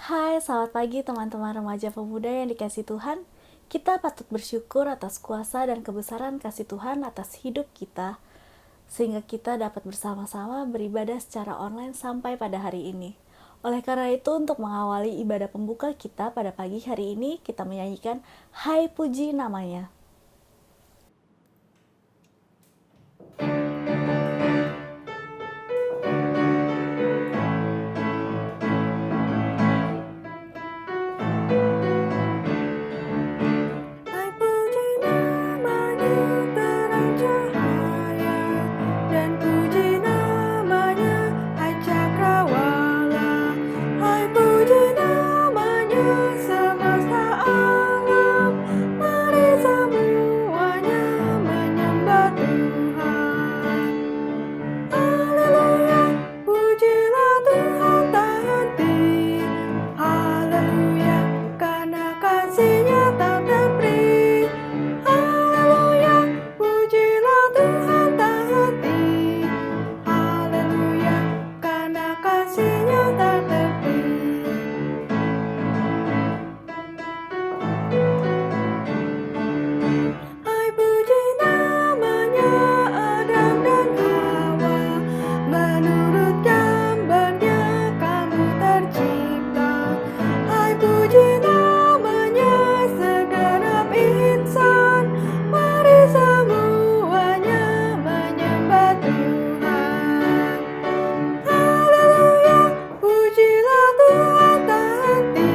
Hai, selamat pagi teman-teman remaja pemuda yang dikasihi Tuhan. Kita patut bersyukur atas kuasa dan kebesaran kasih Tuhan atas hidup kita, sehingga kita dapat bersama-sama beribadah secara online sampai pada hari ini. Oleh karena itu, untuk mengawali ibadah pembuka kita pada pagi hari ini, kita menyanyikan Hai Puji Namanya. Hai puji namanya terang cahaya, dan puji namanya hai cakrawala. Hai puji namanya semesta alam, mari semuanya menyembah Tuhan. Haleluya, pujilah Tuhan tak henti. Haleluya, karena kasih-Nya tak terperi. Haleluya, pujilah Tuhan tak henti. Haleluya, karena kasih-Nya tak terperi. Hai puji namanya Adam dan Hawa, menurut gambarnya kamu tercipta. Hai puji namanya segenap insan, mari semuanya menyembah Tuhan. Haleluya, pujilah Tuhan tak henti.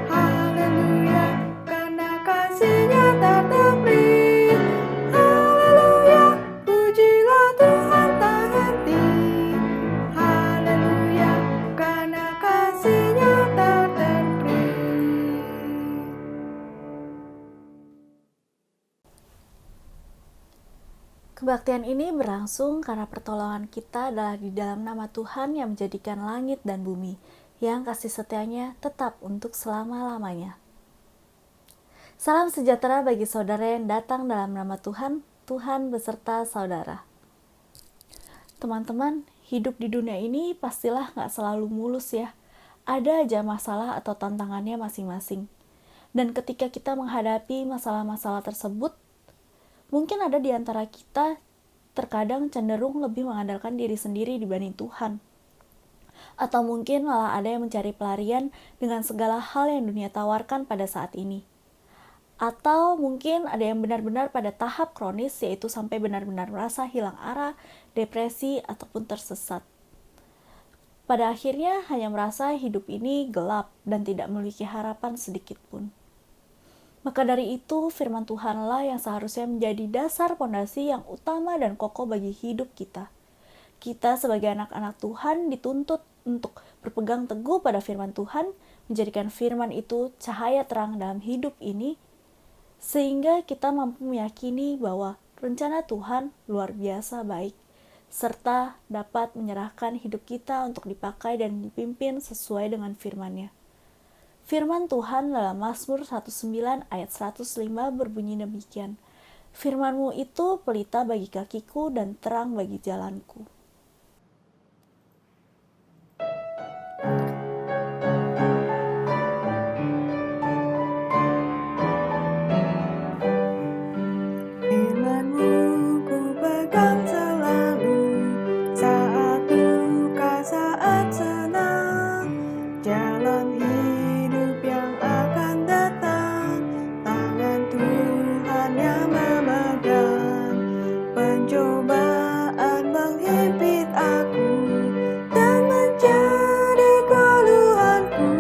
Haleluya, karena kasih-Nya tak terperi. Haleluya, pujilah Tuhan tak henti. Haleluya, karena kasih-Nya tak terperi. Kebaktian ini berlangsung karena pertolongan kita adalah di dalam nama Tuhan yang menjadikan langit dan bumi, yang kasih setianya tetap untuk selama-lamanya. Salam sejahtera bagi saudara yang datang dalam nama Tuhan, Tuhan beserta saudara. Teman-teman, hidup di dunia ini pastilah gak selalu mulus ya. Ada aja masalah atau tantangannya masing-masing. Dan ketika kita menghadapi masalah-masalah tersebut, mungkin ada di antara kita terkadang cenderung lebih mengandalkan diri sendiri dibanding Tuhan. Atau mungkin malah ada yang mencari pelarian dengan segala hal yang dunia tawarkan pada saat ini. Atau mungkin ada yang benar-benar pada tahap kronis, yaitu sampai benar-benar merasa hilang arah, depresi, ataupun tersesat. Pada akhirnya hanya merasa hidup ini gelap dan tidak memiliki harapan sedikit pun. Maka dari itu, firman Tuhanlah yang seharusnya menjadi dasar pondasi yang utama dan kokoh bagi hidup kita. Kita sebagai anak-anak Tuhan dituntut untuk berpegang teguh pada firman Tuhan, menjadikan firman itu cahaya terang dalam hidup ini, sehingga kita mampu meyakini bahwa rencana Tuhan luar biasa baik, serta dapat menyerahkan hidup kita untuk dipakai dan dipimpin sesuai dengan firman-Nya. Firman Tuhan dalam Mazmur 19 ayat 105 berbunyi demikian, Firman-Mu itu pelita bagi kakiku dan terang bagi jalanku. Firman-Mu ku pegang selalu, saat duka, saat senang. Jalan hidup yang akan datang, tangan Tuhan yang memegang. Pencobaan menghimpit aku dan menjadi keluhanku.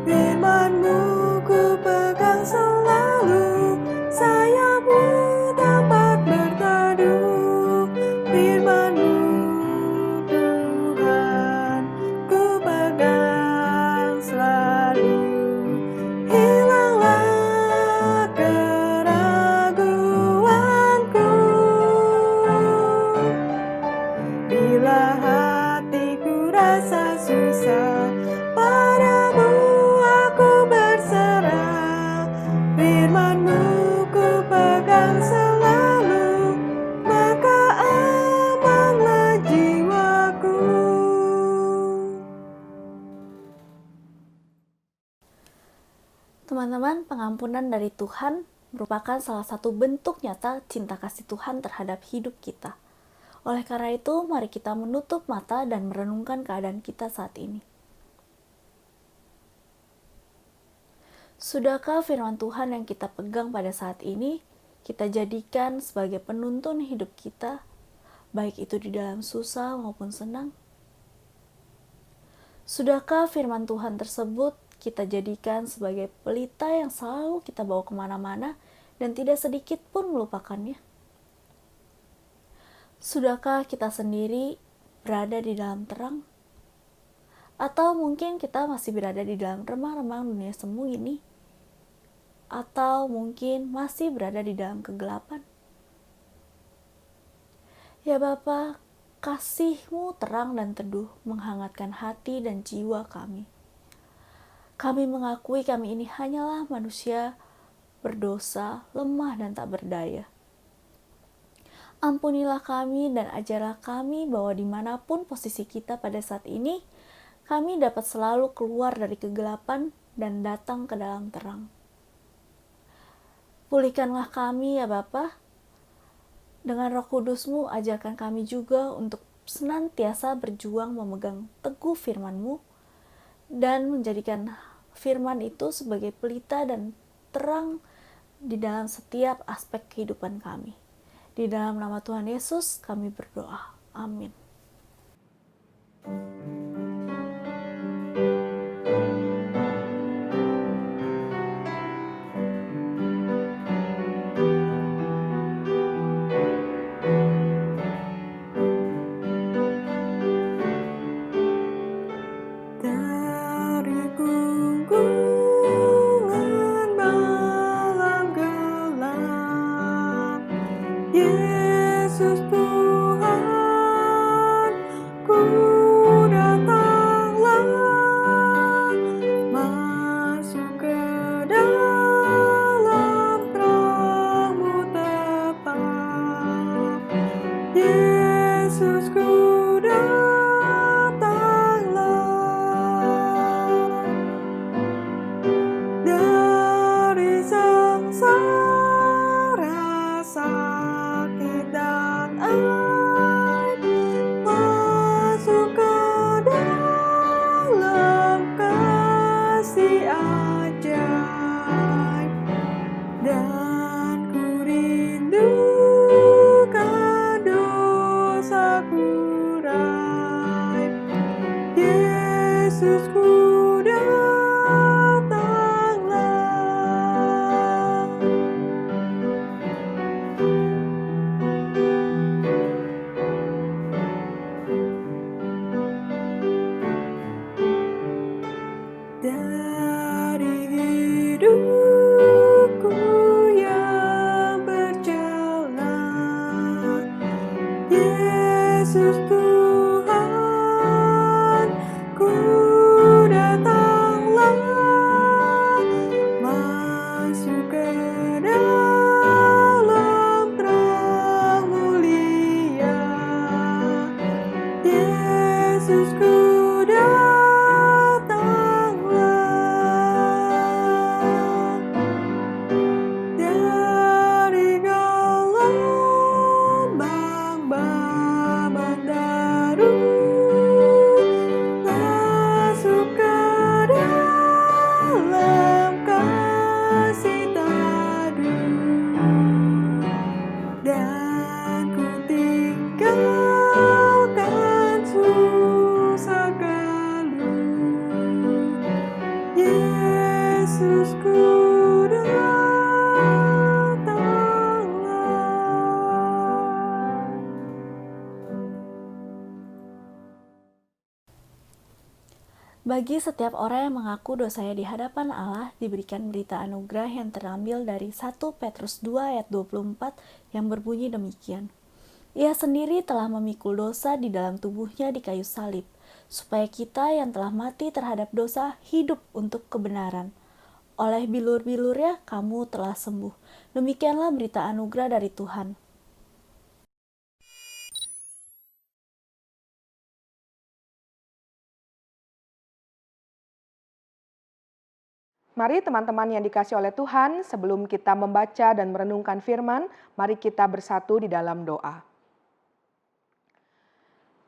Firman-Mu ku pegang selalu, sayap-Mu dapat berteduh. Firman-Mu Tuhan ku pegang selalu. Hilanglah keraguanku bila hatiku rasa susah, padamu aku berserah. Firman-Mu ku pegang selalu, maka amanlah jiwaku. Firman pengampunan dari Tuhan merupakan salah satu bentuk nyata cinta kasih Tuhan terhadap hidup kita. Oleh karena itu, mari kita menutup mata dan merenungkan keadaan kita saat ini. Sudahkah firman Tuhan yang kita pegang pada saat ini kita jadikan sebagai penuntun hidup kita, baik itu di dalam susah maupun senang? Sudahkah firman Tuhan tersebut kita jadikan sebagai pelita yang selalu kita bawa kemana-mana dan tidak sedikit pun melupakannya? Sudahkah kita sendiri berada di dalam terang? Atau mungkin kita masih berada di dalam remang-remang dunia semu ini? Atau mungkin masih berada di dalam kegelapan? Ya Bapa, kasih-Mu terang dan teduh menghangatkan hati dan jiwa kami. Kami mengakui kami ini hanyalah manusia berdosa, lemah dan tak berdaya. Ampunilah kami dan ajarlah kami bahwa dimanapun posisi kita pada saat ini, kami dapat selalu keluar dari kegelapan dan datang ke dalam terang. Pulihkanlah kami ya Bapa. Dengan Roh Kudus-Mu, ajarkan kami juga untuk senantiasa berjuang memegang teguh firman-Mu dan menjadikan firman itu sebagai pelita dan terang di dalam setiap aspek kehidupan kami. Di dalam nama Tuhan Yesus kami berdoa. Amin. Dari gunggungan malam gelap, Yesus Tuhan, ku datanglah, masuk ke dalam terang-Mu tetap. Yesus, ku dari sengsara, sakit dan aib, masuk ke dalam kasih ajaib, dan ku rindukan dosaku raib. Yesus, ku dari hidupku yang berjalan, Yesus Tuhan, ku datanglah, masuk ke dalam terang mulia. Yesus, ku dari gelombang babandaru, masuk ke dalam kasih teduh, dan ku tinggalkan susah geluh. Yesus, ku Bagi setiap orang yang mengaku dosanya di hadapan Allah, diberikan berita anugerah yang terambil dari 1 Petrus 2 ayat 24 yang berbunyi demikian. Ia sendiri telah memikul dosa di dalam tubuhnya di kayu salib, supaya kita yang telah mati terhadap dosa hidup untuk kebenaran. Oleh bilur-bilurnya kamu telah sembuh. Demikianlah berita anugerah dari Tuhan. Mari teman-teman yang dikasihi oleh Tuhan, sebelum kita membaca dan merenungkan firman, mari kita bersatu di dalam doa.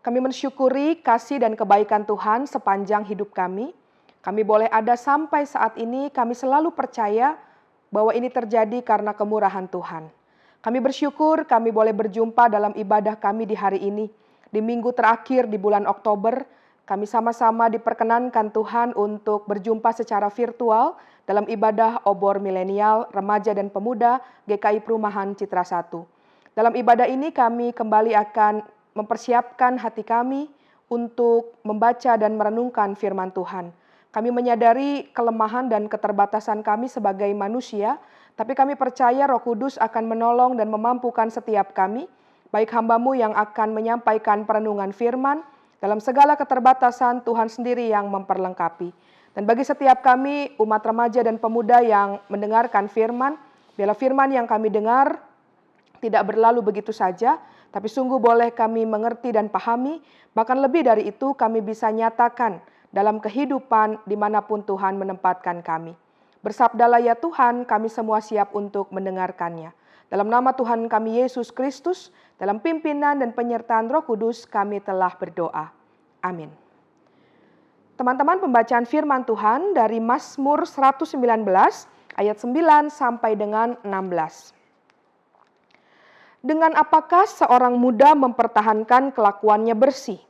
Kami mensyukuri kasih dan kebaikan Tuhan sepanjang hidup kami. Kami boleh ada sampai saat ini, kami selalu percaya bahwa ini terjadi karena kemurahan Tuhan. Kami bersyukur kami boleh berjumpa dalam ibadah kami di hari ini. Di minggu terakhir di bulan Oktober, kami sama-sama diperkenankan Tuhan untuk berjumpa secara virtual dalam ibadah obor milenial, remaja dan pemuda GKI Perumahan Citra 1. Dalam ibadah ini kami kembali akan mempersiapkan hati kami untuk membaca dan merenungkan firman Tuhan. Kami menyadari kelemahan dan keterbatasan kami sebagai manusia, tapi kami percaya Roh Kudus akan menolong dan memampukan setiap kami, baik hamba-Mu yang akan menyampaikan perenungan firman. Dalam segala keterbatasan, Tuhan sendiri yang memperlengkapi. Dan bagi setiap kami, umat remaja dan pemuda yang mendengarkan firman, biarlah firman yang kami dengar tidak berlalu begitu saja, tapi sungguh boleh kami mengerti dan pahami, bahkan lebih dari itu kami bisa nyatakan dalam kehidupan dimanapun Tuhan menempatkan kami. Bersabdalah ya Tuhan, kami semua siap untuk mendengarkannya. Dalam nama Tuhan kami Yesus Kristus, dalam pimpinan dan penyertaan Roh Kudus kami telah berdoa. Amin. Teman-teman, pembacaan firman Tuhan dari Mazmur 119 ayat 9 sampai dengan 16. Dengan apakah seorang muda mempertahankan kelakuannya bersih?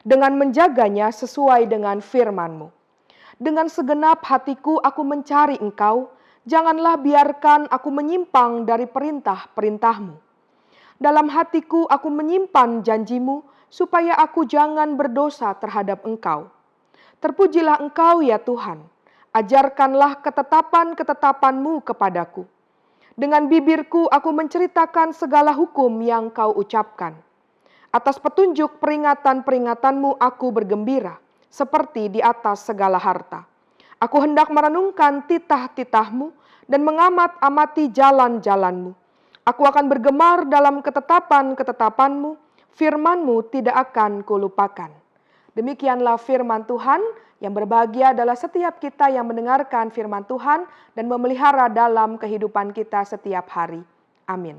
Dengan menjaganya sesuai dengan firman-Mu. Dengan segenap hatiku aku mencari Engkau, janganlah biarkan aku menyimpang dari perintah-perintah-Mu. Dalam hatiku aku menyimpan janji-Mu, supaya aku jangan berdosa terhadap Engkau. Terpujilah Engkau ya Tuhan, ajarkanlah ketetapan-ketetapan-Mu kepadaku. Dengan bibirku aku menceritakan segala hukum yang Kau ucapkan. Atas petunjuk peringatan-peringatan-Mu aku bergembira, seperti di atas segala harta. Aku hendak merenungkan titah-titah-Mu dan mengamat-amati jalan-jalan-Mu. Aku akan bergemar dalam ketetapan-ketetapan-Mu, firman-Mu tidak akan kulupakan. Demikianlah firman Tuhan, yang berbahagia adalah setiap kita yang mendengarkan firman Tuhan dan memelihara dalam kehidupan kita setiap hari. Amin.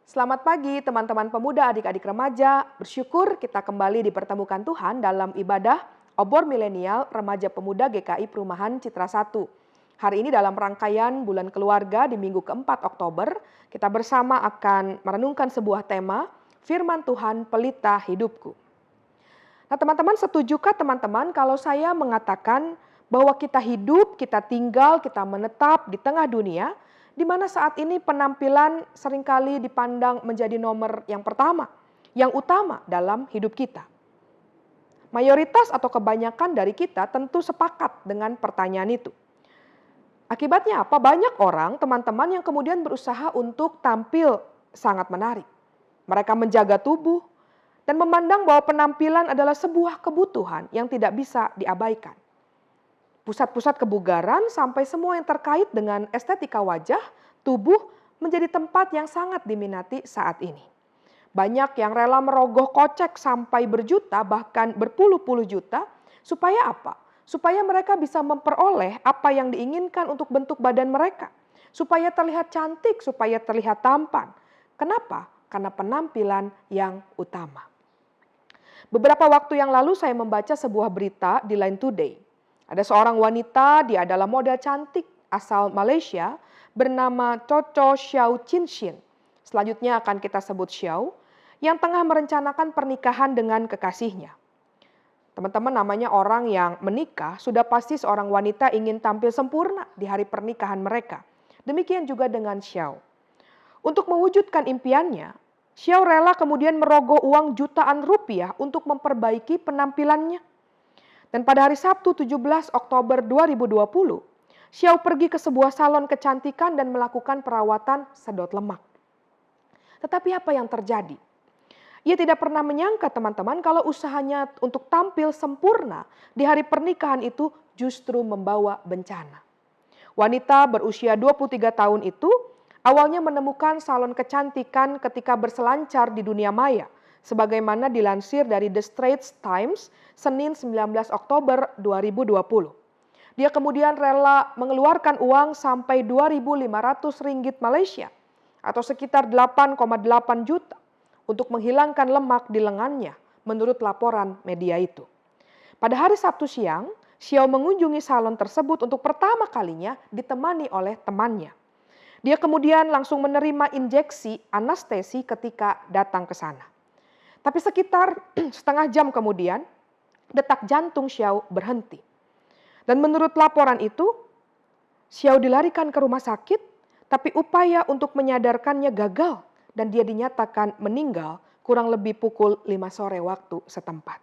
Selamat pagi teman-teman pemuda, adik-adik remaja. Bersyukur kita kembali dipertemukan Tuhan dalam ibadah obor milenial remaja pemuda GKI Perumahan Citra 1. Hari ini dalam rangkaian bulan keluarga di minggu keempat Oktober, kita bersama akan merenungkan sebuah tema, firman Tuhan pelita hidupku. Nah teman-teman, setujukah teman-teman kalau saya mengatakan bahwa kita hidup, kita tinggal, kita menetap di tengah dunia, di mana saat ini penampilan seringkali dipandang menjadi nomor yang pertama, yang utama dalam hidup kita. Mayoritas atau kebanyakan dari kita tentu sepakat dengan pertanyaan itu. Akibatnya apa? Banyak orang, teman-teman yang kemudian berusaha untuk tampil sangat menarik. Mereka menjaga tubuh dan memandang bahwa penampilan adalah sebuah kebutuhan yang tidak bisa diabaikan. Pusat-pusat kebugaran sampai semua yang terkait dengan estetika wajah, tubuh menjadi tempat yang sangat diminati saat ini. Banyak yang rela merogoh kocek sampai berjuta bahkan berpuluh-puluh juta supaya apa? Supaya mereka bisa memperoleh apa yang diinginkan untuk bentuk badan mereka. Supaya terlihat cantik, supaya terlihat tampan. Kenapa? Karena penampilan yang utama. Beberapa waktu yang lalu saya membaca sebuah berita di Line Today. Ada seorang wanita, dia adalah model cantik asal Malaysia bernama Coco Xiao Chin Shin. Selanjutnya akan kita sebut Xiao, yang tengah merencanakan pernikahan dengan kekasihnya. Teman-teman, namanya orang yang menikah, sudah pasti seorang wanita ingin tampil sempurna di hari pernikahan mereka. Demikian juga dengan Xiao. Untuk mewujudkan impiannya, Xiao rela kemudian merogoh uang jutaan rupiah untuk memperbaiki penampilannya. Dan pada hari Sabtu 17 Oktober 2020, Xiao pergi ke sebuah salon kecantikan dan melakukan perawatan sedot lemak. Tetapi apa yang terjadi? Ia tidak pernah menyangka teman-teman kalau usahanya untuk tampil sempurna di hari pernikahan itu justru membawa bencana. Wanita berusia 23 tahun itu awalnya menemukan salon kecantikan ketika berselancar di dunia maya sebagaimana dilansir dari The Straits Times Senin 19 Oktober 2020. Dia kemudian rela mengeluarkan uang sampai 2.500 ringgit Malaysia atau sekitar 8,8 juta untuk menghilangkan lemak di lengannya menurut laporan media itu. Pada hari Sabtu siang, Xiao mengunjungi salon tersebut untuk pertama kalinya ditemani oleh temannya. Dia kemudian langsung menerima injeksi anestesi ketika datang ke sana. Tapi sekitar setengah jam kemudian, detak jantung Xiao berhenti. Dan menurut laporan itu, Xiao dilarikan ke rumah sakit, tapi upaya untuk menyadarkannya gagal dan dia dinyatakan meninggal kurang lebih pukul 5 sore waktu setempat.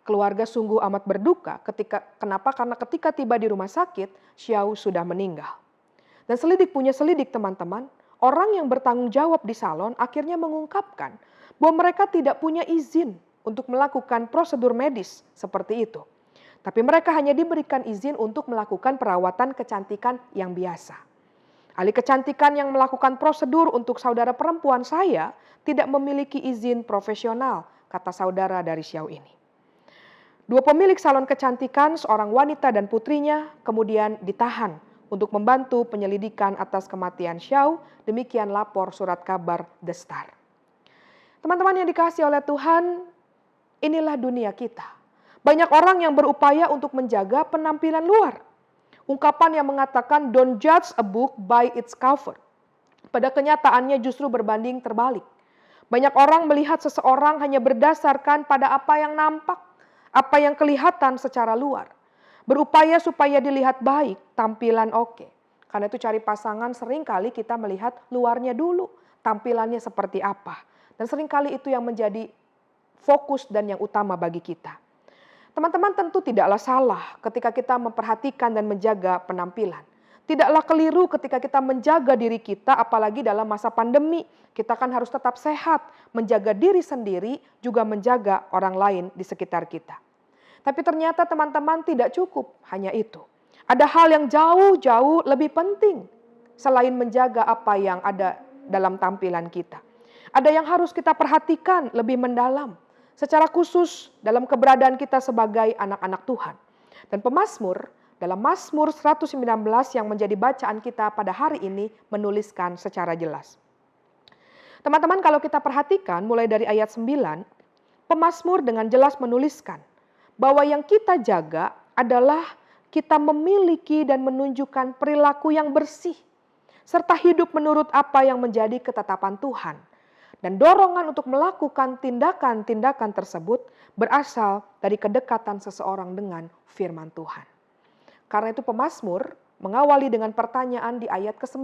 Keluarga sungguh amat berduka kenapa? Karena ketika tiba di rumah sakit, Xiao sudah meninggal. Dan selidik punya selidik teman-teman, orang yang bertanggung jawab di salon akhirnya mengungkapkan bahwa mereka tidak punya izin untuk melakukan prosedur medis seperti itu. Tapi mereka hanya diberikan izin untuk melakukan perawatan kecantikan yang biasa. Ahli kecantikan yang melakukan prosedur untuk saudara perempuan saya tidak memiliki izin profesional, kata saudara dari Xiao ini. Dua pemilik salon kecantikan, seorang wanita dan putrinya, kemudian ditahan untuk membantu penyelidikan atas kematian Xiao, demikian lapor surat kabar The Star. Teman-teman yang dikasihi oleh Tuhan, inilah dunia kita. Banyak orang yang berupaya untuk menjaga penampilan luar. Ungkapan yang mengatakan don't judge a book by its cover. Pada kenyataannya justru berbanding terbalik. Banyak orang melihat seseorang hanya berdasarkan pada apa yang nampak, apa yang kelihatan secara luar. Berupaya supaya dilihat baik, tampilan oke. Karena itu cari pasangan seringkali kita melihat luarnya dulu, tampilannya seperti apa. Dan seringkali itu yang menjadi fokus dan yang utama bagi kita. Teman-teman tentu tidaklah salah ketika kita memperhatikan dan menjaga penampilan. Tidaklah keliru ketika kita menjaga diri kita, apalagi dalam masa pandemi. Kita kan harus tetap sehat, menjaga diri sendiri, juga menjaga orang lain di sekitar kita. Tapi ternyata teman-teman tidak cukup hanya itu. Ada hal yang jauh-jauh lebih penting selain menjaga apa yang ada dalam tampilan kita. Ada yang harus kita perhatikan lebih mendalam, secara khusus dalam keberadaan kita sebagai anak-anak Tuhan. Dan pemazmur dalam Mazmur 119 yang menjadi bacaan kita pada hari ini menuliskan secara jelas. Teman-teman, kalau kita perhatikan mulai dari ayat 9, pemazmur dengan jelas menuliskan bahwa yang kita jaga adalah kita memiliki dan menunjukkan perilaku yang bersih, serta hidup menurut apa yang menjadi ketetapan Tuhan. Dan dorongan untuk melakukan tindakan-tindakan tersebut berasal dari kedekatan seseorang dengan firman Tuhan. Karena itu pemazmur mengawali dengan pertanyaan di ayat ke-9.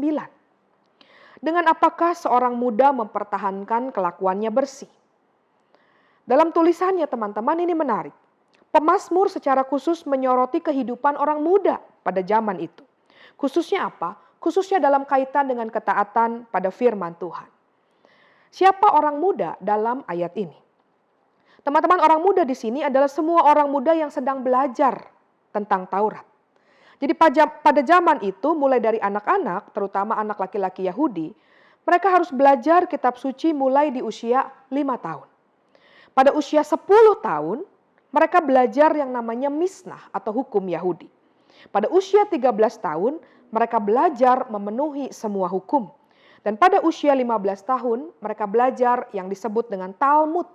Dengan apakah seorang muda mempertahankan kelakuannya bersih? Dalam tulisannya teman-teman ini menarik. Pemazmur secara khusus menyoroti kehidupan orang muda pada zaman itu. Khususnya apa? Khususnya dalam kaitan dengan ketaatan pada firman Tuhan. Siapa orang muda dalam ayat ini? Teman-teman, orang muda di sini adalah semua orang muda yang sedang belajar tentang Taurat. Jadi pada zaman itu, mulai dari anak-anak, terutama anak laki-laki Yahudi, mereka harus belajar kitab suci mulai di usia 5 tahun. Pada usia 10 tahun, mereka belajar yang namanya Misnah atau hukum Yahudi. Pada usia 13 tahun, mereka belajar memenuhi semua hukum. Dan pada usia 15 tahun, mereka belajar yang disebut dengan Talmud,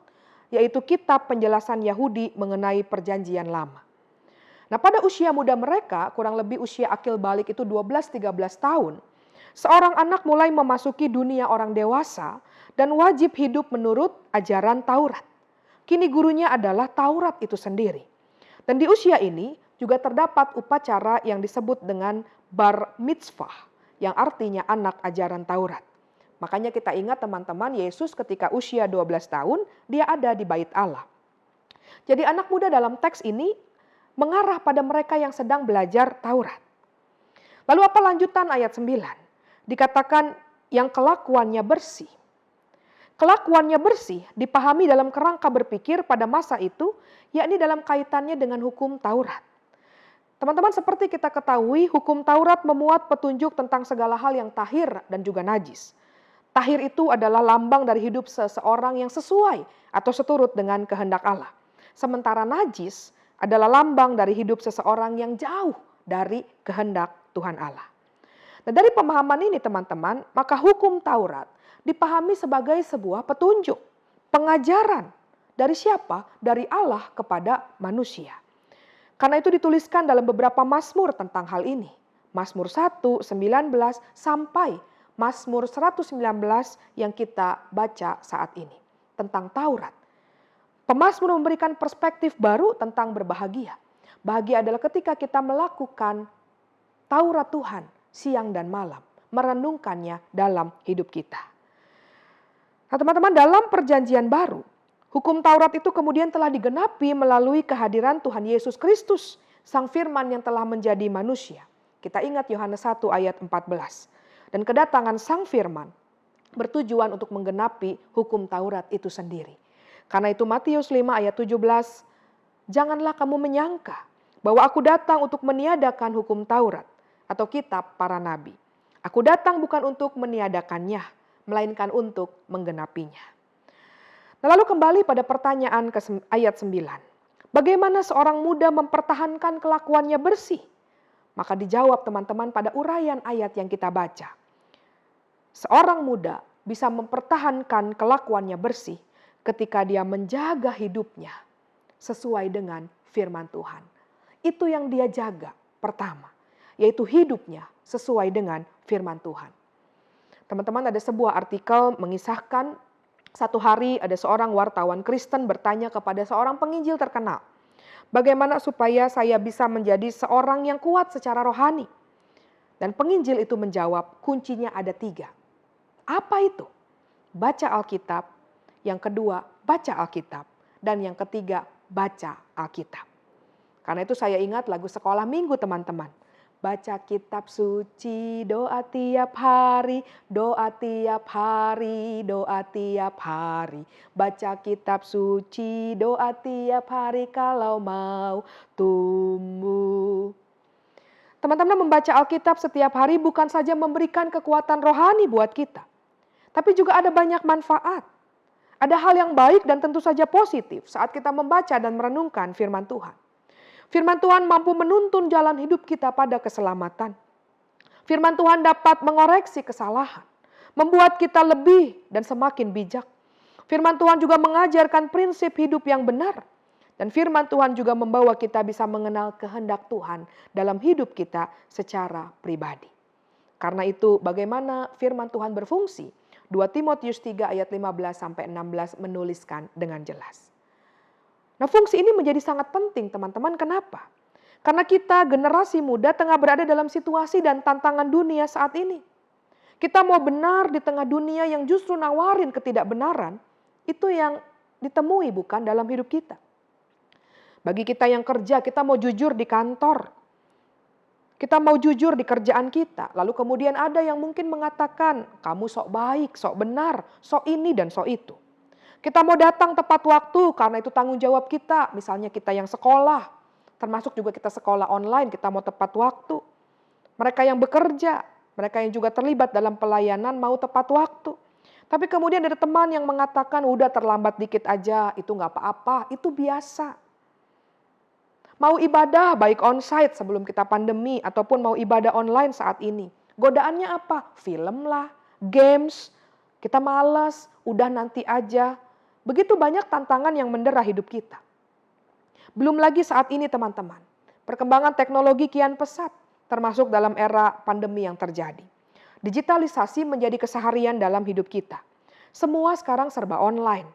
yaitu kitab penjelasan Yahudi mengenai perjanjian lama. Nah, pada usia muda mereka, kurang lebih usia akil balik itu 12-13 tahun, seorang anak mulai memasuki dunia orang dewasa dan wajib hidup menurut ajaran Taurat. Kini gurunya adalah Taurat itu sendiri. Dan di usia ini juga terdapat upacara yang disebut dengan bar mitzvah, yang artinya anak ajaran Taurat. Makanya kita ingat teman-teman, Yesus ketika usia 12 tahun, dia ada di bait Allah. Jadi anak muda dalam teks ini mengarah pada mereka yang sedang belajar Taurat. Lalu apa lanjutan ayat 9? Dikatakan yang kelakuannya bersih. Kelakuannya bersih dipahami dalam kerangka berpikir pada masa itu, yakni dalam kaitannya dengan hukum Taurat. Teman-teman, seperti kita ketahui, hukum Taurat memuat petunjuk tentang segala hal yang tahir dan juga najis. Tahir itu adalah lambang dari hidup seseorang yang sesuai atau seturut dengan kehendak Allah. Sementara najis adalah lambang dari hidup seseorang yang jauh dari kehendak Tuhan Allah. Nah, dari pemahaman ini teman-teman, maka hukum Taurat dipahami sebagai sebuah petunjuk, pengajaran dari siapa? Dari Allah kepada manusia. Karena itu dituliskan dalam beberapa mazmur tentang hal ini. Mazmur 1, 19 sampai Mazmur 119 yang kita baca saat ini tentang Taurat. Pemazmur memberikan perspektif baru tentang berbahagia. Bahagia adalah ketika kita melakukan Taurat Tuhan siang dan malam, merenungkannya dalam hidup kita. Nah, teman-teman, dalam perjanjian baru, hukum Taurat itu kemudian telah digenapi melalui kehadiran Tuhan Yesus Kristus, Sang Firman yang telah menjadi manusia. Kita ingat Yohanes 1 ayat 14. Dan kedatangan Sang Firman bertujuan untuk menggenapi hukum Taurat itu sendiri. Karena itu Matius 5 ayat 17, janganlah kamu menyangka bahwa aku datang untuk meniadakan hukum Taurat atau kitab para nabi. Aku datang bukan untuk meniadakannya, melainkan untuk menggenapinya. Nah, lalu kembali pada pertanyaan ke ayat 9. Bagaimana seorang muda mempertahankan kelakuannya bersih? Maka dijawab teman-teman pada uraian ayat yang kita baca. Seorang muda bisa mempertahankan kelakuannya bersih ketika dia menjaga hidupnya sesuai dengan firman Tuhan. Itu yang dia jaga pertama, yaitu hidupnya sesuai dengan firman Tuhan. Teman-teman, ada sebuah artikel mengisahkan satu hari ada seorang wartawan Kristen bertanya kepada seorang penginjil terkenal, bagaimana supaya saya bisa menjadi seorang yang kuat secara rohani? Dan penginjil itu menjawab, kuncinya ada 3. Apa itu? Baca Alkitab. Yang kedua, baca Alkitab. Dan yang ketiga, baca Alkitab. Karena itu saya ingat lagu sekolah minggu teman-teman. Baca kitab suci, doa tiap hari, doa tiap hari, doa tiap hari. Baca kitab suci, doa tiap hari kalau mau tumbuh. Teman-teman, membaca Alkitab setiap hari bukan saja memberikan kekuatan rohani buat kita, tapi juga ada banyak manfaat. Ada hal yang baik dan tentu saja positif saat kita membaca dan merenungkan firman Tuhan. Firman Tuhan mampu menuntun jalan hidup kita pada keselamatan. Firman Tuhan dapat mengoreksi kesalahan, membuat kita lebih dan semakin bijak. Firman Tuhan juga mengajarkan prinsip hidup yang benar. Dan firman Tuhan juga membawa kita bisa mengenal kehendak Tuhan dalam hidup kita secara pribadi. Karena itu bagaimana firman Tuhan berfungsi? 2 Timotius 3 ayat 15-16 menuliskan dengan jelas. Nah, fungsi ini menjadi sangat penting teman-teman. Kenapa? Karena kita generasi muda tengah berada dalam situasi dan tantangan dunia saat ini. Kita mau benar di tengah dunia yang justru nawarin ketidakbenaran, itu yang ditemui bukan dalam hidup kita. Bagi kita yang kerja, kita mau jujur di kantor. Kita mau jujur di kerjaan kita. Lalu kemudian ada yang mungkin mengatakan, kamu sok baik, sok benar, sok ini dan sok itu. Kita mau datang tepat waktu karena itu tanggung jawab kita. Misalnya kita yang sekolah, termasuk juga kita sekolah online, kita mau tepat waktu. Mereka yang bekerja, mereka yang juga terlibat dalam pelayanan mau tepat waktu. Tapi kemudian ada teman yang mengatakan, udah terlambat dikit aja, itu nggak apa-apa, itu biasa. Mau ibadah baik onsite sebelum kita pandemi ataupun mau ibadah online saat ini. Godaannya apa? Film lah, games, kita malas, udah nanti aja. Begitu banyak tantangan yang mendera hidup kita. Belum lagi saat ini teman-teman, perkembangan teknologi kian pesat, termasuk dalam era pandemi yang terjadi. Digitalisasi menjadi keseharian dalam hidup kita. Semua sekarang serba online.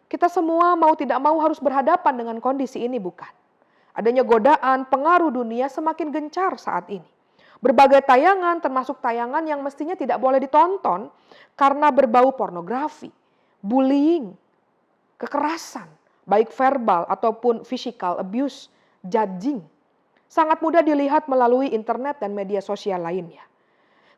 Kita semua mau tidak mau harus berhadapan dengan kondisi ini bukan? Adanya godaan, pengaruh dunia semakin gencar saat ini. Berbagai tayangan termasuk tayangan yang mestinya tidak boleh ditonton karena berbau pornografi, bullying, kekerasan, baik verbal ataupun physical abuse, judging. Sangat mudah dilihat melalui internet dan media sosial lainnya.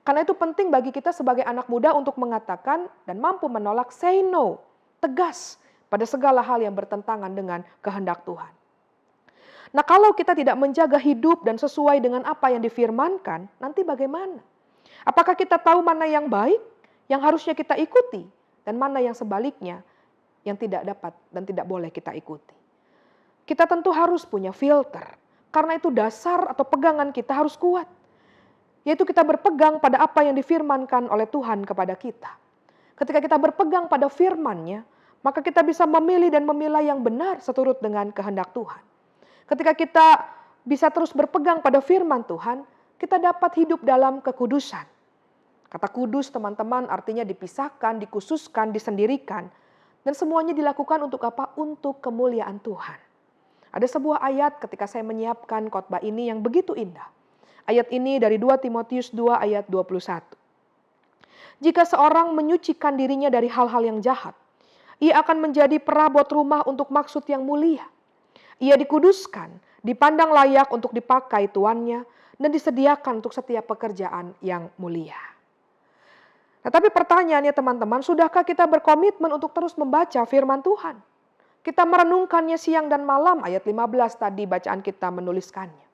Karena itu penting bagi kita sebagai anak muda untuk mengatakan dan mampu menolak say no, tegas pada segala hal yang bertentangan dengan kehendak Tuhan. Nah, kalau kita tidak menjaga hidup dan sesuai dengan apa yang difirmankan, nanti bagaimana? Apakah kita tahu mana yang baik, yang harusnya kita ikuti dan mana yang sebaliknya yang tidak dapat dan tidak boleh kita ikuti. Kita tentu harus punya filter, karena itu dasar atau pegangan kita harus kuat. Yaitu kita berpegang pada apa yang difirmankan oleh Tuhan kepada kita. Ketika kita berpegang pada firman-Nya, maka kita bisa memilih dan memilah yang benar seturut dengan kehendak Tuhan. Ketika kita bisa terus berpegang pada firman Tuhan, kita dapat hidup dalam kekudusan. Kata kudus teman-teman artinya dipisahkan, dikhususkan, disendirikan. Dan semuanya dilakukan untuk apa? Untuk kemuliaan Tuhan. Ada sebuah ayat ketika saya menyiapkan khotbah ini yang begitu indah. Ayat ini dari 2 Timotius 2 ayat 21. Jika seorang menyucikan dirinya dari hal-hal yang jahat, ia akan menjadi perabot rumah untuk maksud yang mulia. Ia dikuduskan, dipandang layak untuk dipakai tuannya, dan disediakan untuk setiap pekerjaan yang mulia. Nah, tapi pertanyaannya teman-teman, sudahkah kita berkomitmen untuk terus membaca firman Tuhan? Kita merenungkannya siang dan malam, ayat 15 tadi bacaan kita menuliskannya.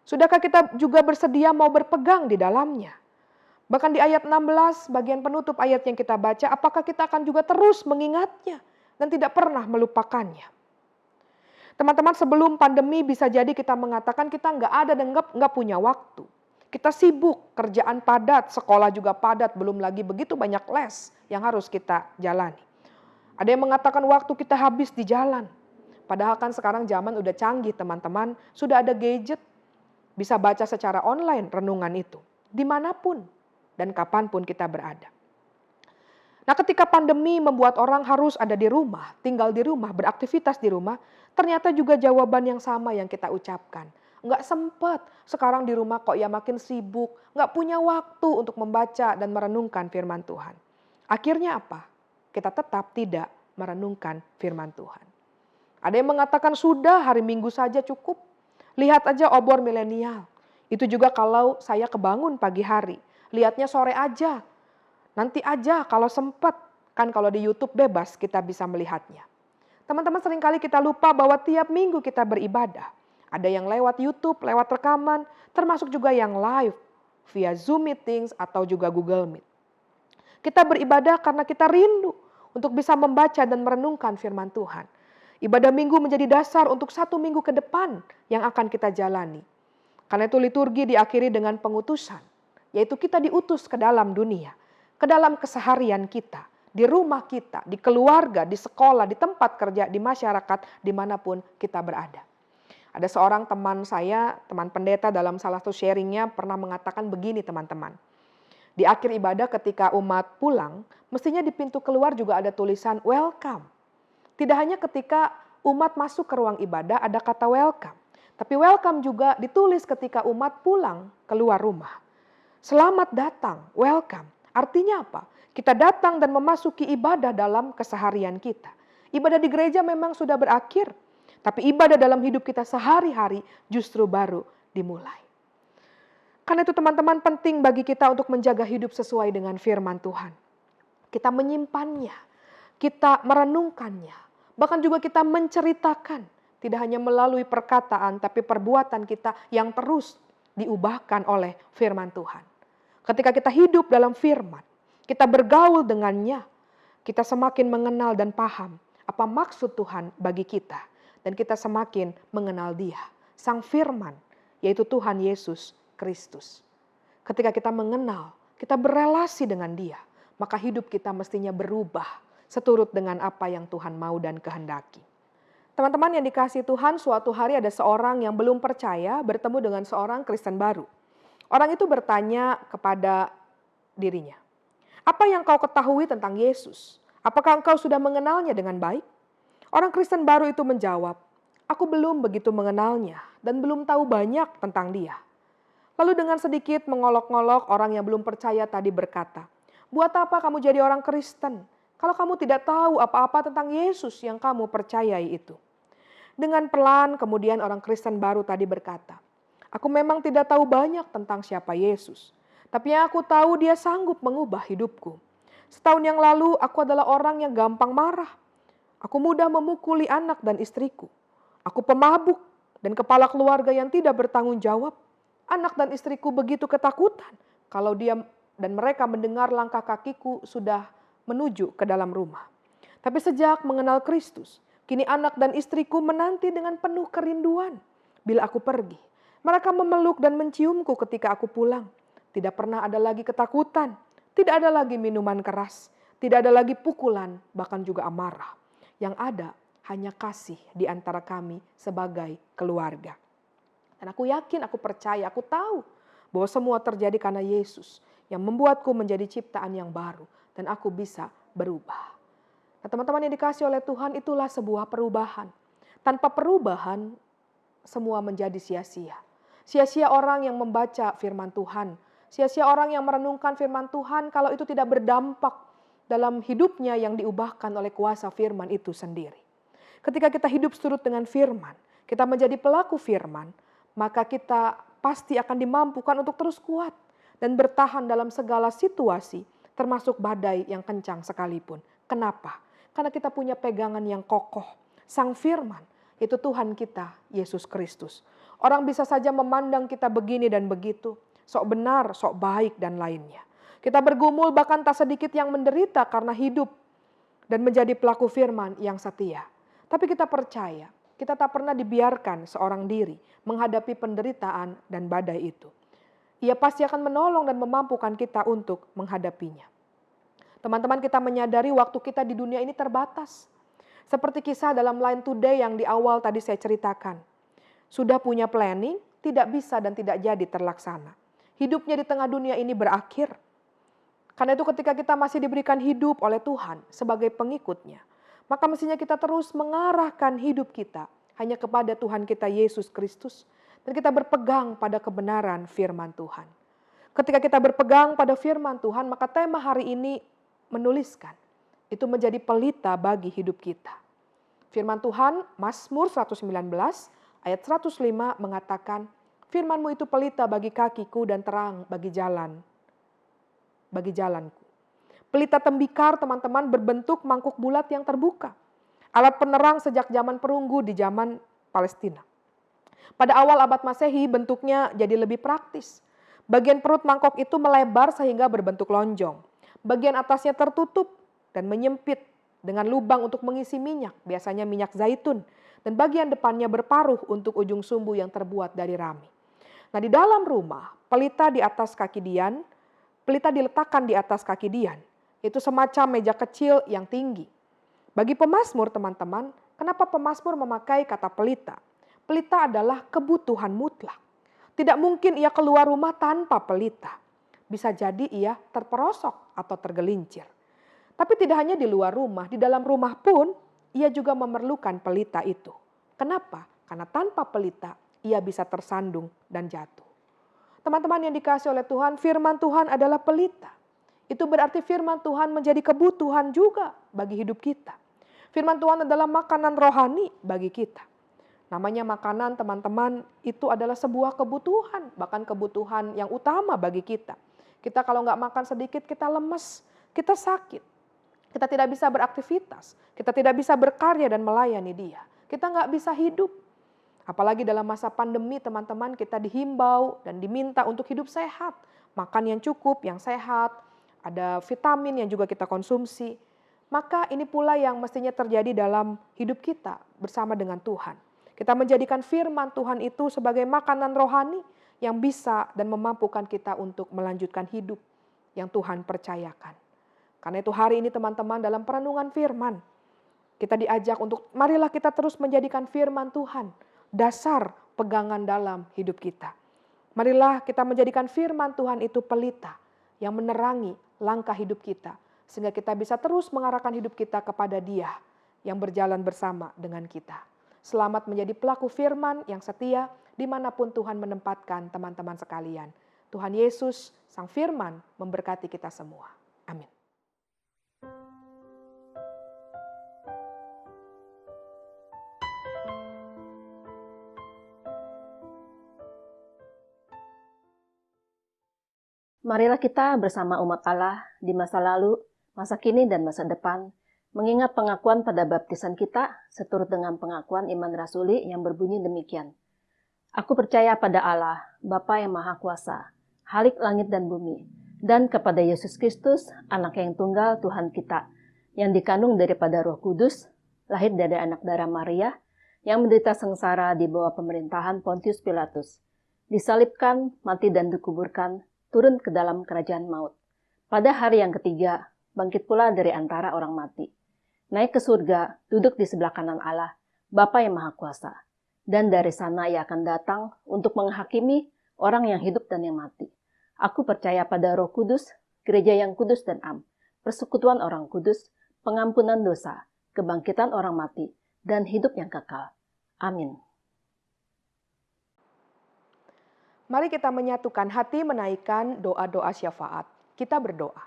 Sudahkah kita juga bersedia mau berpegang di dalamnya? Bahkan di ayat 16, bagian penutup ayat yang kita baca, apakah kita akan juga terus mengingatnya dan tidak pernah melupakannya? Teman-teman, sebelum pandemi bisa jadi kita mengatakan kita nggak ada dan nggak punya waktu. Kita sibuk, kerjaan padat, sekolah juga padat, belum lagi begitu banyak les yang harus kita jalani. Ada yang mengatakan waktu kita habis di jalan. Padahal kan sekarang zaman udah canggih teman-teman, sudah ada gadget, bisa baca secara online renungan itu. Dimanapun dan kapanpun kita berada. Nah, ketika pandemi membuat orang harus ada di rumah, tinggal di rumah, beraktivitas di rumah, ternyata juga jawaban yang sama yang kita ucapkan. Nggak sempat, sekarang di rumah kok ya makin sibuk, nggak punya waktu untuk membaca dan merenungkan firman Tuhan. Akhirnya apa? Kita tetap tidak merenungkan firman Tuhan. Ada yang mengatakan sudah hari Minggu saja cukup. Lihat aja obor milenial. Itu juga kalau saya kebangun pagi hari. Lihatnya sore aja, nanti aja kalau sempat. Kan kalau di YouTube bebas kita bisa melihatnya. Teman-teman seringkali kita lupa bahwa tiap minggu kita beribadah. Ada yang lewat YouTube, lewat rekaman, termasuk juga yang live via Zoom meetings atau juga Google Meet. Kita beribadah karena kita rindu untuk bisa membaca dan merenungkan firman Tuhan. Ibadah minggu menjadi dasar untuk 1 minggu ke depan yang akan kita jalani. Karena itu liturgi diakhiri dengan pengutusan. Yaitu kita diutus ke dalam dunia, ke dalam keseharian kita, di rumah kita, di keluarga, di sekolah, di tempat kerja, di masyarakat, dimanapun kita berada. Ada seorang teman saya, teman pendeta dalam salah satu sharingnya pernah mengatakan begini teman-teman. Di akhir ibadah ketika umat pulang, mestinya di pintu keluar juga ada tulisan welcome. Tidak hanya ketika umat masuk ke ruang ibadah ada kata welcome, tapi welcome juga ditulis ketika umat pulang keluar rumah. Selamat datang, welcome. Artinya apa? Kita datang dan memasuki ibadah dalam keseharian kita. Ibadah di gereja memang sudah berakhir, tapi ibadah dalam hidup kita sehari-hari justru baru dimulai. Karena itu teman-teman penting bagi kita untuk menjaga hidup sesuai dengan firman Tuhan. Kita menyimpannya, kita merenungkannya, bahkan juga kita menceritakan. Tidak hanya melalui perkataan, tapi perbuatan kita yang terus diubahkan oleh firman Tuhan. Ketika kita hidup dalam firman, kita bergaul dengannya, kita semakin mengenal dan paham apa maksud Tuhan bagi kita. Dan kita semakin mengenal Dia, Sang Firman, yaitu Tuhan Yesus Kristus. Ketika kita mengenal, kita berelasi dengan Dia, maka hidup kita mestinya berubah seturut dengan apa yang Tuhan mau dan kehendaki. Teman-teman yang dikasihi Tuhan, suatu hari ada seorang yang belum percaya bertemu dengan seorang Kristen baru. Orang itu bertanya kepada dirinya, "Apa yang kau ketahui tentang Yesus? Apakah engkau sudah mengenalnya dengan baik?" Orang Kristen baru itu menjawab, "Aku belum begitu mengenalnya dan belum tahu banyak tentang Dia." Lalu dengan sedikit mengolok-ngolok, orang yang belum percaya tadi berkata, "Buat apa kamu jadi orang Kristen kalau kamu tidak tahu apa-apa tentang Yesus yang kamu percayai itu?" Dengan pelan kemudian orang Kristen baru tadi berkata, "Aku memang tidak tahu banyak tentang siapa Yesus, tapi yang aku tahu Dia sanggup mengubah hidupku. Setahun yang lalu aku adalah orang yang gampang marah. Aku mudah memukuli anak dan istriku. Aku pemabuk dan kepala keluarga yang tidak bertanggung jawab. Anak dan istriku begitu ketakutan kalau dia dan mereka mendengar langkah kakiku sudah menuju ke dalam rumah. Tapi sejak mengenal Kristus, kini anak dan istriku menanti dengan penuh kerinduan bila aku pergi. Mereka memeluk dan menciumku ketika aku pulang. Tidak pernah ada lagi ketakutan, tidak ada lagi minuman keras, tidak ada lagi pukulan, bahkan juga amarah. Yang ada hanya kasih di antara kami sebagai keluarga. Dan aku yakin, aku percaya, aku tahu bahwa semua terjadi karena Yesus yang membuatku menjadi ciptaan yang baru dan aku bisa berubah. Nah, teman-teman yang dikasihi oleh Tuhan, itulah sebuah perubahan. Tanpa perubahan, semua menjadi sia-sia. Sia-sia orang yang membaca firman Tuhan. Sia-sia orang yang merenungkan firman Tuhan kalau itu tidak berdampak dalam hidupnya yang diubahkan oleh kuasa firman itu sendiri. Ketika kita hidup seturut dengan firman, kita menjadi pelaku firman, maka kita pasti akan dimampukan untuk terus kuat dan bertahan dalam segala situasi, termasuk badai yang kencang sekalipun. Kenapa? Karena kita punya pegangan yang kokoh. Sang firman, itu Tuhan kita, Yesus Kristus. Orang bisa saja memandang kita begini dan begitu, sok benar, sok baik dan lainnya. Kita bergumul bahkan tak sedikit yang menderita karena hidup dan menjadi pelaku firman yang setia. Tapi kita percaya, kita tak pernah dibiarkan seorang diri menghadapi penderitaan dan badai itu. Ia pasti akan menolong dan memampukan kita untuk menghadapinya. Teman-teman, kita menyadari waktu kita di dunia ini terbatas. Seperti kisah dalam Line Today yang di awal tadi saya ceritakan. Sudah punya planning, tidak bisa dan tidak jadi terlaksana. Hidupnya di tengah dunia ini berakhir. Karena itu ketika kita masih diberikan hidup oleh Tuhan sebagai pengikutnya, maka mestinya kita terus mengarahkan hidup kita hanya kepada Tuhan kita Yesus Kristus. Dan kita berpegang pada kebenaran firman Tuhan. Ketika kita berpegang pada firman Tuhan, maka tema hari ini menuliskan, itu menjadi pelita bagi hidup kita. Firman Tuhan, Mazmur 119 ayat 105 mengatakan, firman-Mu itu pelita bagi kakiku dan terang bagi jalanku. Pelita tembikar, teman-teman, berbentuk mangkuk bulat yang terbuka. Alat penerang sejak zaman perunggu di zaman Palestina. Pada awal abad Masehi bentuknya jadi lebih praktis. Bagian perut mangkok itu melebar sehingga berbentuk lonjong. Bagian atasnya tertutup dan menyempit dengan lubang untuk mengisi minyak, biasanya minyak zaitun. Dan bagian depannya berparuh untuk ujung sumbu yang terbuat dari rami. Nah, di dalam rumah, pelita diletakkan di atas kaki Dian. Itu semacam meja kecil yang tinggi. Bagi pemazmur, teman-teman, kenapa pemazmur memakai kata pelita? Pelita adalah kebutuhan mutlak. Tidak mungkin ia keluar rumah tanpa pelita. Bisa jadi ia terperosok atau tergelincir. Tapi tidak hanya di luar rumah, di dalam rumah pun ia juga memerlukan pelita itu. Kenapa? Karena tanpa pelita ia bisa tersandung dan jatuh. Teman-teman yang dikasihi oleh Tuhan, firman Tuhan adalah pelita. Itu berarti firman Tuhan menjadi kebutuhan juga bagi hidup kita. Firman Tuhan adalah makanan rohani bagi kita. Namanya makanan, teman-teman, itu adalah sebuah kebutuhan, bahkan kebutuhan yang utama bagi kita. Kita kalau nggak makan sedikit, kita lemes, kita sakit. Kita tidak bisa beraktivitas, kita tidak bisa berkarya dan melayani Dia. Kita nggak bisa hidup. Apalagi dalam masa pandemi, teman-teman, kita dihimbau dan diminta untuk hidup sehat. Makan yang cukup, yang sehat, ada vitamin yang juga kita konsumsi. Maka ini pula yang mestinya terjadi dalam hidup kita bersama dengan Tuhan. Kita menjadikan firman Tuhan itu sebagai makanan rohani yang bisa dan memampukan kita untuk melanjutkan hidup yang Tuhan percayakan. Karena itu hari ini teman-teman dalam perenungan firman, kita diajak untuk marilah kita terus menjadikan firman Tuhan dasar pegangan dalam hidup kita. Marilah kita menjadikan firman Tuhan itu pelita yang menerangi langkah hidup kita. Sehingga kita bisa terus mengarahkan hidup kita kepada Dia yang berjalan bersama dengan kita. Selamat menjadi pelaku firman yang setia dimanapun Tuhan menempatkan teman-teman sekalian. Tuhan Yesus, Sang Firman, memberkati kita semua. Amin. Marilah kita bersama umat Allah di masa lalu, masa kini, dan masa depan, mengingat pengakuan pada baptisan kita, seturut dengan pengakuan iman rasuli yang berbunyi demikian. Aku percaya pada Allah, Bapa yang Maha Kuasa, Khalik langit dan bumi, dan kepada Yesus Kristus, anak yang tunggal Tuhan kita, yang dikandung daripada Roh Kudus, lahir dari anak darah Maria, yang menderita sengsara di bawah pemerintahan Pontius Pilatus, disalibkan, mati dan dikuburkan, turun ke dalam kerajaan maut. Pada hari yang ketiga, bangkit pula dari antara orang mati. Naik ke surga, duduk di sebelah kanan Allah, Bapa yang Maha Kuasa. Dan dari sana ia akan datang untuk menghakimi orang yang hidup dan yang mati. Aku percaya pada Roh Kudus, gereja yang kudus dan am, persekutuan orang kudus, pengampunan dosa, kebangkitan orang mati, dan hidup yang kekal. Amin. Mari kita menyatukan hati menaikkan doa-doa syafaat. Kita berdoa.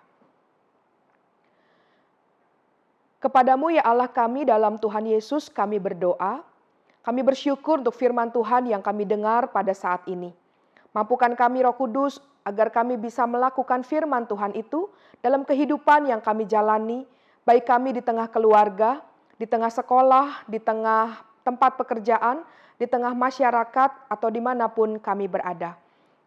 Kepadamu ya Allah kami dalam Tuhan Yesus kami berdoa. Kami bersyukur untuk firman Tuhan yang kami dengar pada saat ini. Mampukan kami Roh Kudus agar kami bisa melakukan firman Tuhan itu dalam kehidupan yang kami jalani, baik kami di tengah keluarga, di tengah sekolah, di tengah tempat pekerjaan, di tengah masyarakat, atau dimanapun kami berada.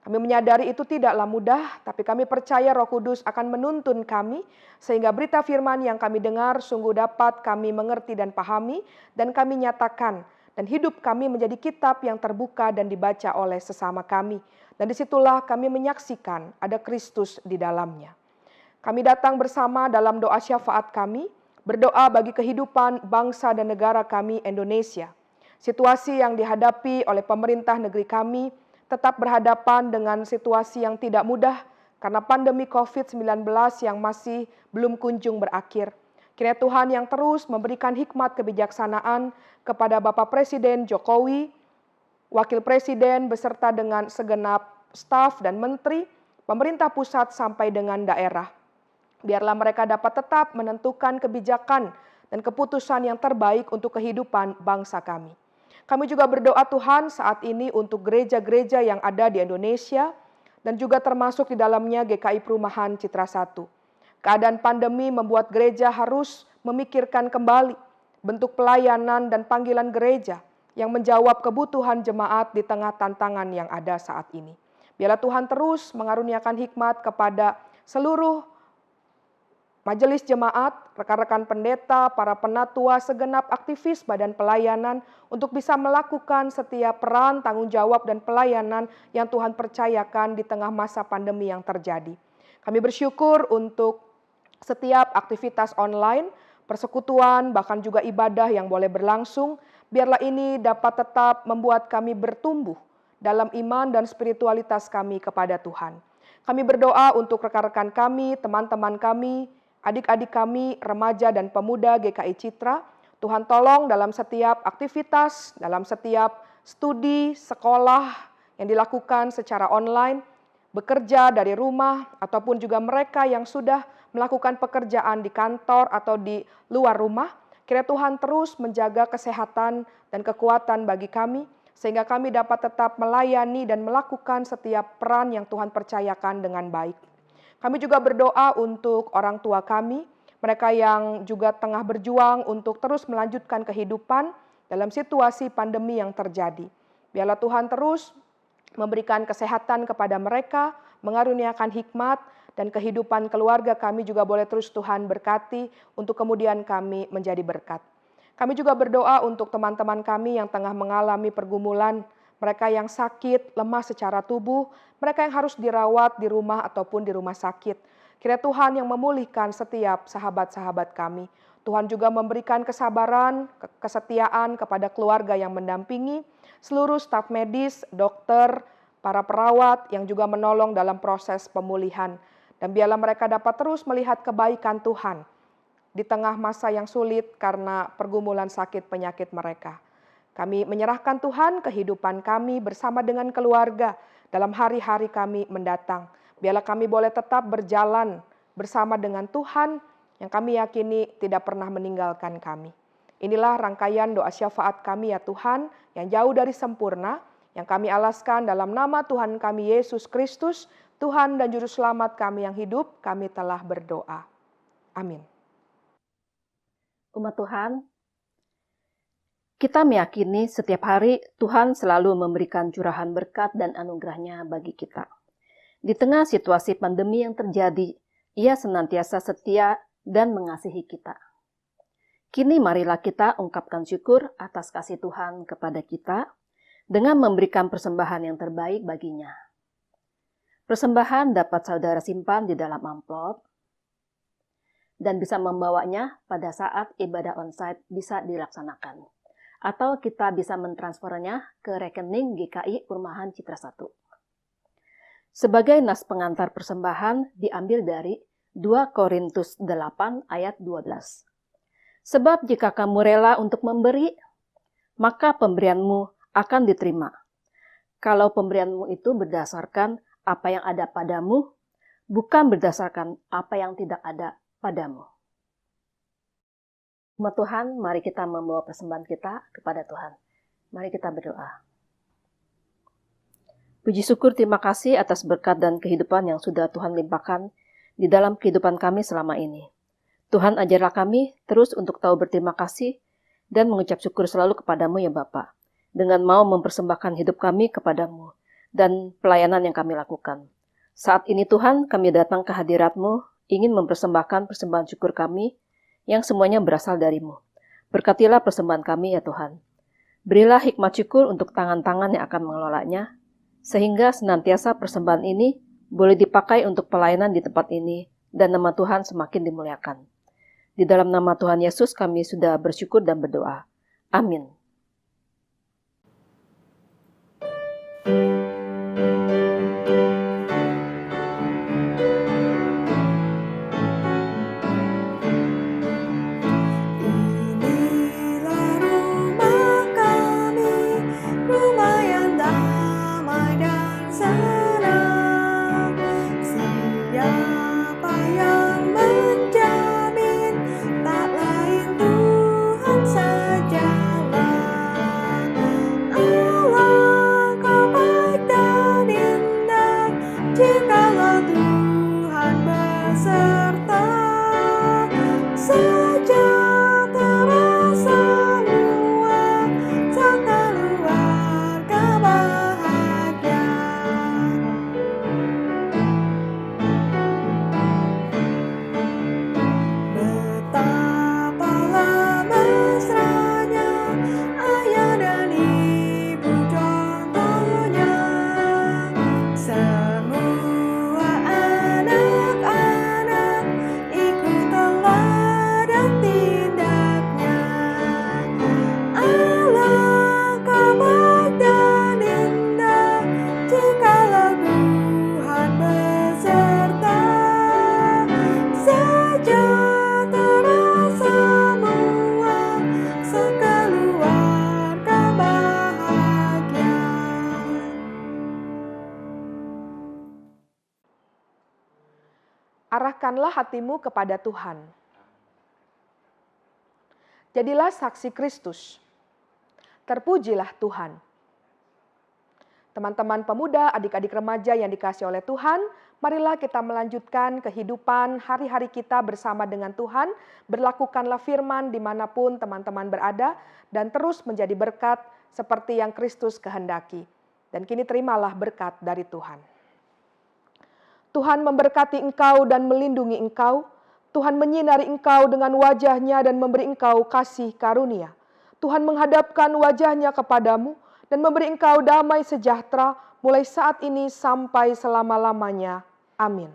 Kami menyadari itu tidaklah mudah, tapi kami percaya Roh Kudus akan menuntun kami, sehingga berita firman yang kami dengar sungguh dapat kami mengerti dan pahami, dan kami nyatakan, dan hidup kami menjadi kitab yang terbuka dan dibaca oleh sesama kami. Dan disitulah kami menyaksikan ada Kristus di dalamnya. Kami datang bersama dalam doa syafaat kami, berdoa bagi kehidupan bangsa dan negara kami Indonesia. Situasi yang dihadapi oleh pemerintah negeri kami tetap berhadapan dengan situasi yang tidak mudah karena pandemi COVID-19 yang masih belum kunjung berakhir. Kiranya Tuhan yang terus memberikan hikmat kebijaksanaan kepada Bapak Presiden Jokowi, Wakil Presiden beserta dengan segenap staf dan menteri, pemerintah pusat sampai dengan daerah. Biarlah mereka dapat tetap menentukan kebijakan dan keputusan yang terbaik untuk kehidupan bangsa kami. Kami juga berdoa Tuhan saat ini untuk gereja-gereja yang ada di Indonesia dan juga termasuk di dalamnya GKI Perumahan Citra 1. Keadaan pandemi membuat gereja harus memikirkan kembali bentuk pelayanan dan panggilan gereja yang menjawab kebutuhan jemaat di tengah tantangan yang ada saat ini. Biarlah Tuhan terus mengaruniakan hikmat kepada seluruh majelis jemaat, rekan-rekan pendeta, para penatua, segenap aktivis badan pelayanan untuk bisa melakukan setiap peran, tanggung jawab, dan pelayanan yang Tuhan percayakan di tengah masa pandemi yang terjadi. Kami bersyukur untuk setiap aktivitas online, persekutuan, bahkan juga ibadah yang boleh berlangsung. Biarlah ini dapat tetap membuat kami bertumbuh dalam iman dan spiritualitas kami kepada Tuhan. Kami berdoa untuk rekan-rekan kami, teman-teman kami, adik-adik kami, remaja dan pemuda GKI Citra. Tuhan tolong dalam setiap aktivitas, dalam setiap studi, sekolah yang dilakukan secara online, bekerja dari rumah, ataupun juga mereka yang sudah melakukan pekerjaan di kantor atau di luar rumah. Kiranya Tuhan terus menjaga kesehatan dan kekuatan bagi kami, sehingga kami dapat tetap melayani dan melakukan setiap peran yang Tuhan percayakan dengan baik. Kami juga berdoa untuk orang tua kami, mereka yang juga tengah berjuang untuk terus melanjutkan kehidupan dalam situasi pandemi yang terjadi. Biarlah Tuhan terus memberikan kesehatan kepada mereka, mengaruniakan hikmat, dan kehidupan keluarga kami juga boleh terus Tuhan berkati untuk kemudian kami menjadi berkat. Kami juga berdoa untuk teman-teman kami yang tengah mengalami pergumulan, mereka yang sakit, lemah secara tubuh, mereka yang harus dirawat di rumah ataupun di rumah sakit. Kiranya Tuhan yang memulihkan setiap sahabat-sahabat kami. Tuhan juga memberikan kesabaran, kesetiaan kepada keluarga yang mendampingi, seluruh staf medis, dokter, para perawat yang juga menolong dalam proses pemulihan. Dan biarlah mereka dapat terus melihat kebaikan Tuhan di tengah masa yang sulit karena pergumulan sakit penyakit mereka. Kami menyerahkan Tuhan kehidupan kami bersama dengan keluarga dalam hari-hari kami mendatang. Biarlah kami boleh tetap berjalan bersama dengan Tuhan yang kami yakini tidak pernah meninggalkan kami. Inilah rangkaian doa syafaat kami ya Tuhan yang jauh dari sempurna, yang kami alaskan dalam nama Tuhan kami Yesus Kristus, Tuhan dan Juru Selamat kami yang hidup, kami telah berdoa. Amin. Umat Tuhan, kita meyakini setiap hari Tuhan selalu memberikan curahan berkat dan anugerahnya bagi kita. Di tengah situasi pandemi yang terjadi, Ia senantiasa setia dan mengasihi kita. Kini marilah kita ungkapkan syukur atas kasih Tuhan kepada kita dengan memberikan persembahan yang terbaik baginya. Persembahan dapat saudara simpan di dalam amplop dan bisa membawanya pada saat ibadah onsite bisa dilaksanakan. Atau kita bisa mentransfernya ke rekening GKI Perumahan Citra 1. Sebagai nas pengantar persembahan diambil dari 2 Korintus 8 ayat 12. Sebab jika kamu rela untuk memberi, maka pemberianmu akan diterima. Kalau pemberianmu itu berdasarkan apa yang ada padamu, bukan berdasarkan apa yang tidak ada padamu. Umat Tuhan, mari kita membawa persembahan kita kepada Tuhan. Mari kita berdoa. Puji syukur terima kasih atas berkat dan kehidupan yang sudah Tuhan limpahkan di dalam kehidupan kami selama ini. Tuhan ajarlah kami terus untuk tahu berterima kasih dan mengucap syukur selalu kepadamu ya Bapa, dengan mau mempersembahkan hidup kami kepadamu dan pelayanan yang kami lakukan. Saat ini Tuhan, kami datang ke hadirat-Mu, ingin mempersembahkan persembahan syukur kami yang semuanya berasal dari-Mu. Berkatilah persembahan kami ya Tuhan. Berilah hikmat syukur untuk tangan-tangan yang akan mengelolanya, sehingga senantiasa persembahan ini boleh dipakai untuk pelayanan di tempat ini, dan nama Tuhan semakin dimuliakan. Di dalam nama Tuhan Yesus kami sudah bersyukur dan berdoa. Amin. Arahkanlah hatimu kepada Tuhan. Jadilah saksi Kristus. Terpujilah Tuhan. Teman-teman pemuda, adik-adik remaja yang dikasihi oleh Tuhan, marilah kita melanjutkan kehidupan hari-hari kita bersama dengan Tuhan, berlakukanlah firman dimanapun teman-teman berada, dan terus menjadi berkat seperti yang Kristus kehendaki. Dan kini terimalah berkat dari Tuhan. Tuhan memberkati engkau dan melindungi engkau. Tuhan menyinari engkau dengan wajah-Nya dan memberi engkau kasih karunia. Tuhan menghadapkan wajah-Nya kepadamu dan memberi engkau damai sejahtera mulai saat ini sampai selama-lamanya. Amin.